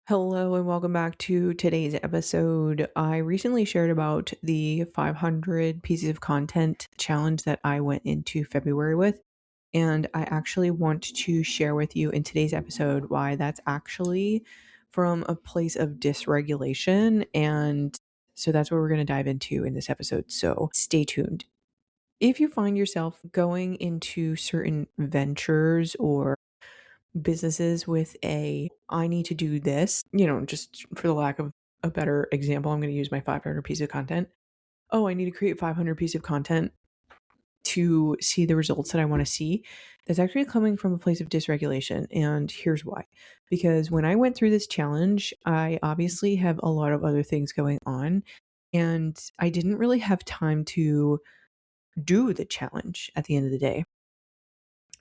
Hello and welcome back to today's episode. I recently shared about the 500 pieces of content challenge that I went into February with, and I actually want to share with you in today's episode why that's actually from a place of dysregulation. And so that's what we're going to dive into in this episode. So stay tuned. If you find yourself going into certain ventures or businesses with I need to do this, just for the lack of a better example, I'm going to use my 500 piece of content. Oh, I need to create 500 piece of content to see the results that I want to see. That's actually coming from a place of dysregulation. And here's why. Because when I went through this challenge, I obviously have a lot of other things going on. And I didn't really have time to do the challenge at the end of the day.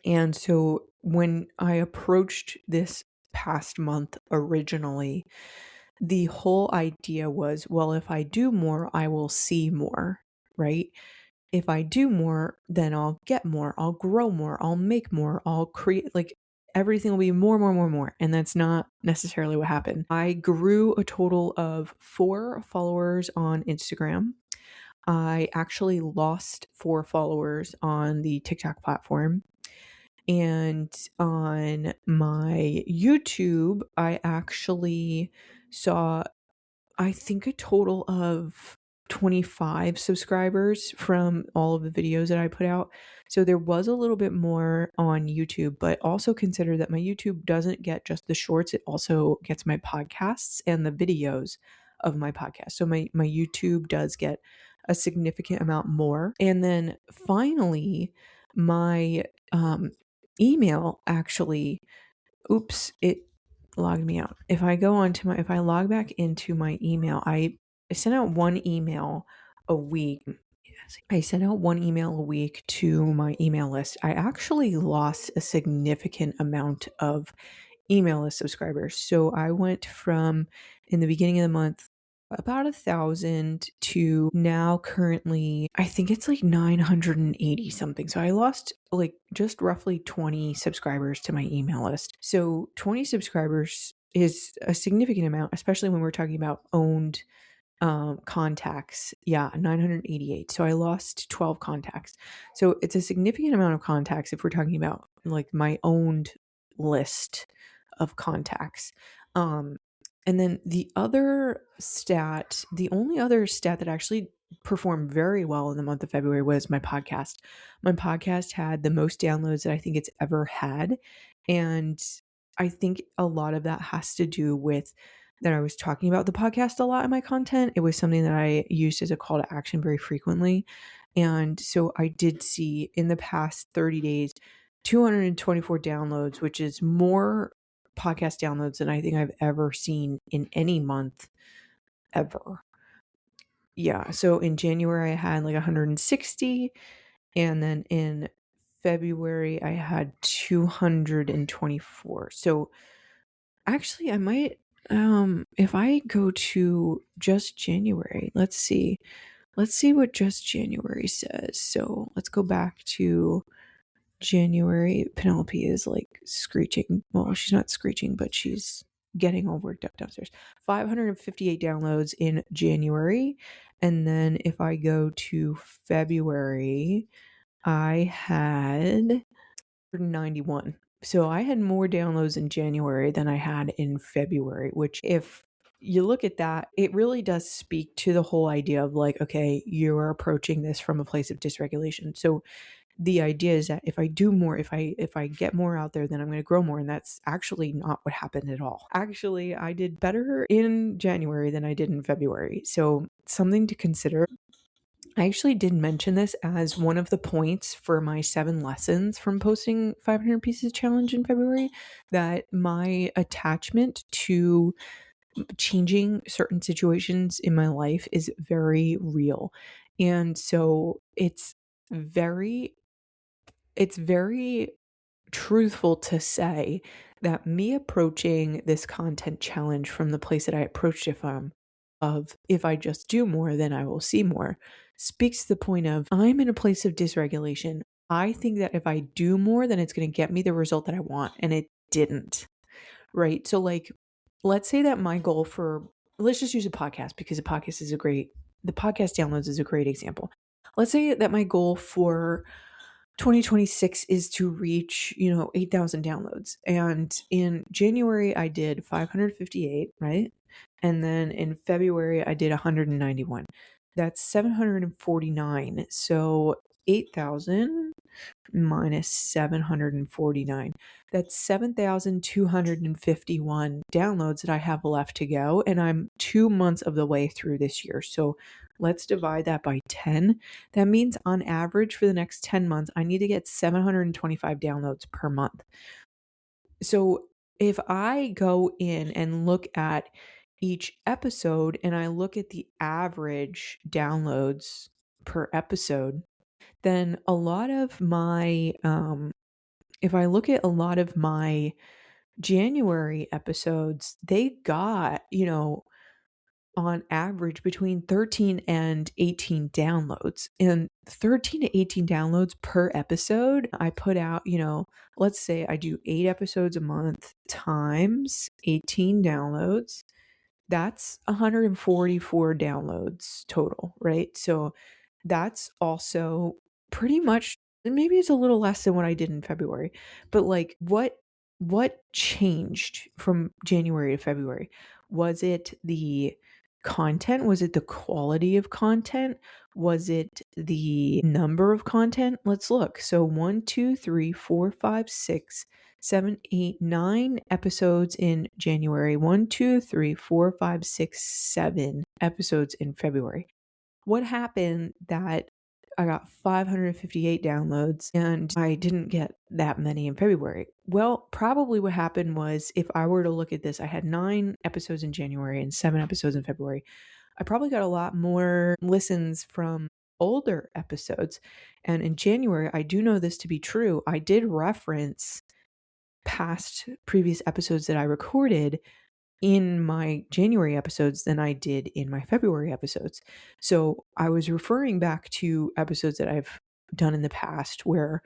And so when I approached this past month originally, the whole idea was, well, if I do more, I will see more, right? If I do more, then I'll get more, I'll grow more, I'll make more, I'll create, like, everything will be more, more, more, more. And that's not necessarily what happened. I grew a total of 4 followers on Instagram. I actually lost 4 followers on the TikTok platform. And on my YouTube, I actually saw, I think, a total of 25 subscribers from all of the videos that I put out. So there was a little bit more on YouTube, but also consider that my YouTube doesn't get just the shorts, it also gets my podcasts and the videos of my podcast. So my YouTube does get a significant amount more. And then finally, my email actually, oops, it logged me out. If I log back into my email, I sent out one email a week. I sent out one email a week to my email list. I actually lost a significant amount of email list subscribers. So I went from, in the beginning of the month, about 1,000 to now currently, I think it's like 980 something. So I lost like just roughly 20 subscribers to my email list. So 20 subscribers is a significant amount, especially when we're talking about owned contacts. Yeah, 988. So I lost 12 contacts. So it's a significant amount of contacts if we're talking about like my owned list of contacts. And then the only other stat that actually performed very well in the month of February was my podcast. My podcast had the most downloads that I think it's ever had. And I think a lot of that has to do with that I was talking about the podcast a lot in my content. It was something that I used as a call to action very frequently. And so I did see in the past 30 days, 224 downloads, which is more podcast downloads than I think I've ever seen in any month ever. Yeah. So in January, I had like 160. And then in February, I had 224. So actually, I might, if I go to just January, let's see what just January says. So let's go back to January. Penelope is like screeching. Well, she's not screeching, but she's getting all worked up downstairs. 558 downloads in January. And then if I go to February, I had 91. So I had more downloads in January than I had in February, which, if you look at that, it really does speak to the whole idea of like, okay, you're approaching this from a place of dysregulation. So the idea is that if I do more, if I get more out there, then I'm going to grow more. And that's actually not what happened at all. Actually, I did better in January than I did in February. So something to consider. I actually did mention this as one of the points for my 7 lessons from posting 500 pieces challenge in February, that my attachment to changing certain situations in my life is very real. And so it's very truthful to say that me approaching this content challenge from the place that I approached it from, of if I just do more, then I will see more, speaks to the point of I'm in a place of dysregulation. I think that if I do more, then it's going to get me the result that I want. And it didn't. Right. So like let's say that my goal for, let's just use a podcast because the podcast downloads is a great example. Let's say that my goal for 2026 is to reach, 8,000 downloads. And in January, I did 558, right? And then in February, I did 191. That's 749. So 8,000 minus 749. That's 7,251 downloads that I have left to go. And I'm 2 months of the way through this year. So let's divide that by 10. That means on average for the next 10 months, I need to get 725 downloads per month. So if I go in and look at each episode and I look at the average downloads per episode, then a lot of my, if I look at a lot of my January episodes, they got, on average between 13 and 18 downloads. And 13 to 18 downloads per episode, I put out, let's say I do 8 episodes a month times 18 downloads. That's 144 downloads total, right? So that's also pretty much, maybe it's a little less than what I did in February, but like what changed from January to February? Was it the content? Was it the quality of content? Was it the number of content? Let's look. So 1, 2, 3, 4, 5, 6, 7, 8, 9 episodes in January. 1, 2, 3, 4, 5, 6, 7 episodes in February. What happened that I got 558 downloads and I didn't get that many in February? Well, probably what happened was, if I were to look at this, I had 9 episodes in January and 7 episodes in February. I probably got a lot more listens from older episodes. And in January, I do know this to be true. I did reference previous episodes that I recorded in my January episodes than I did in my February episodes. So I was referring back to episodes that I've done in the past where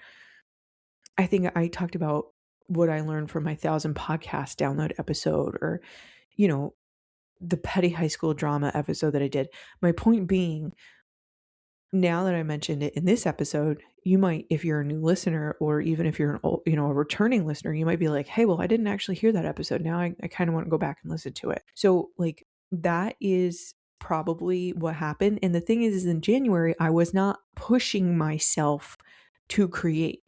I think I talked about what I learned from my 1,000 podcast download episode, or, the petty high school drama episode that I did. My point being, now that I mentioned it in this episode, you might, if you're a new listener, or even if you're a returning listener, you might be like, hey, well, I didn't actually hear that episode. Now I kind of want to go back and listen to it. So like, that is probably what happened. And the thing is in January, I was not pushing myself to create.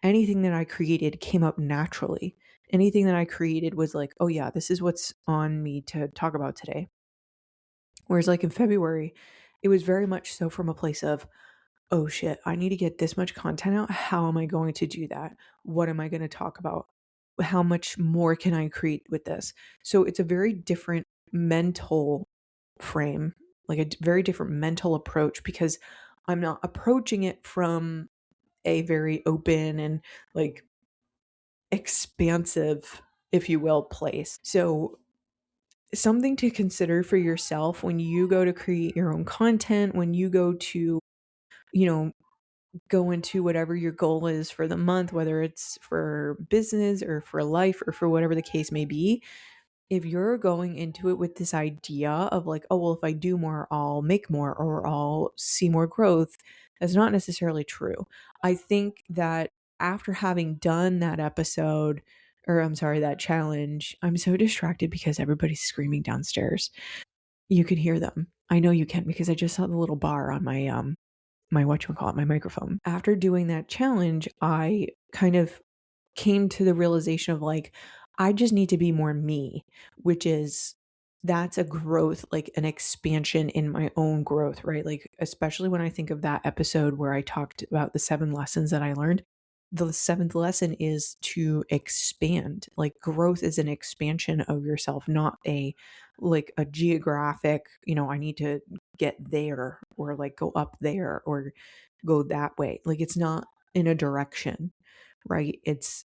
Anything that I created came up naturally. Anything that I created was like, oh yeah, this is what's on me to talk about today. Whereas like in February, it was very much so from a place of, oh shit, I need to get this much content out. How am I going to do that? What am I going to talk about? How much more can I create with this? So it's a very different mental frame, like a very different mental approach, because I'm not approaching it from a very open and like expansive, if you will, place. So something to consider for yourself when you go to create your own content, when you go to, go into whatever your goal is for the month, whether it's for business or for life or for whatever the case may be. If you're going into it with this idea of like, oh, well, if I do more, I'll make more or I'll see more growth, that's not necessarily true. I think that after having done that episode, or I'm sorry, that challenge, I'm so distracted because everybody's screaming downstairs. You can hear them. I know you can, because I just saw the little bar on my my my microphone. After doing that challenge, I kind of came to the realization of like, I just need to be more me, which is, that's a growth, like an expansion in my own growth, right? Like, especially when I think of that episode where I talked about the 7 lessons that I learned. The 7th lesson is to expand. Like, growth is an expansion of yourself, not like a geographic, I need to get there, or like go up there or go that way. Like, it's not in a direction, right? It's,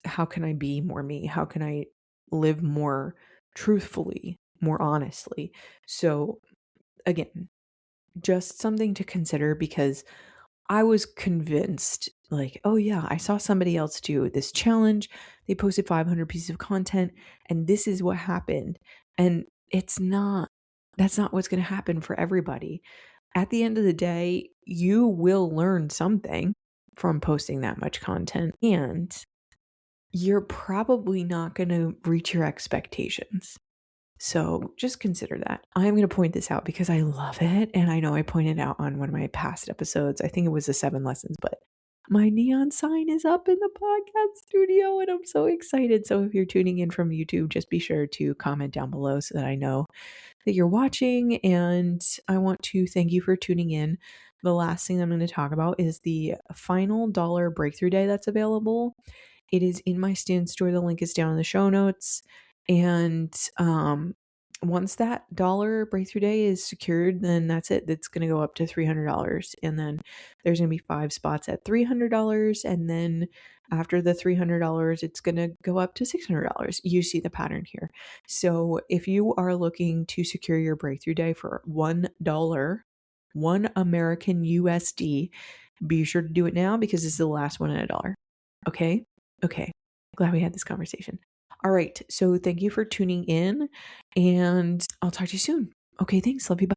how can I be more me? How can I live more truthfully, more honestly? So again, just something to consider, because I was convinced like, oh yeah, I saw somebody else do this challenge. They posted 500 pieces of content and this is what happened. And that's not what's going to happen for everybody. At the end of the day, you will learn something from posting that much content, and you're probably not going to reach your expectations. So just consider that. I'm going to point this out because I love it. And I know I pointed out on one of my past episodes, I think it was the 7 lessons, but my neon sign is up in the podcast studio and I'm so excited. So if you're tuning in from YouTube, just be sure to comment down below so that I know that you're watching. And I want to thank you for tuning in. The last thing I'm going to talk about is the final dollar breakthrough day that's available. It is in my Stand store. The link is down in the show notes. And once that dollar breakthrough day is secured, then that's it. That's going to go up to $300. And then there's going to be 5 spots at $300. And then after the $300, it's going to go up to $600. You see the pattern here. So if you are looking to secure your breakthrough day for $1, $1 American USD, be sure to do it now because it's the last one at $1. Okay? Okay. Glad we had this conversation. All right. So thank you for tuning in and I'll talk to you soon. Okay. Thanks. Love you. Bye.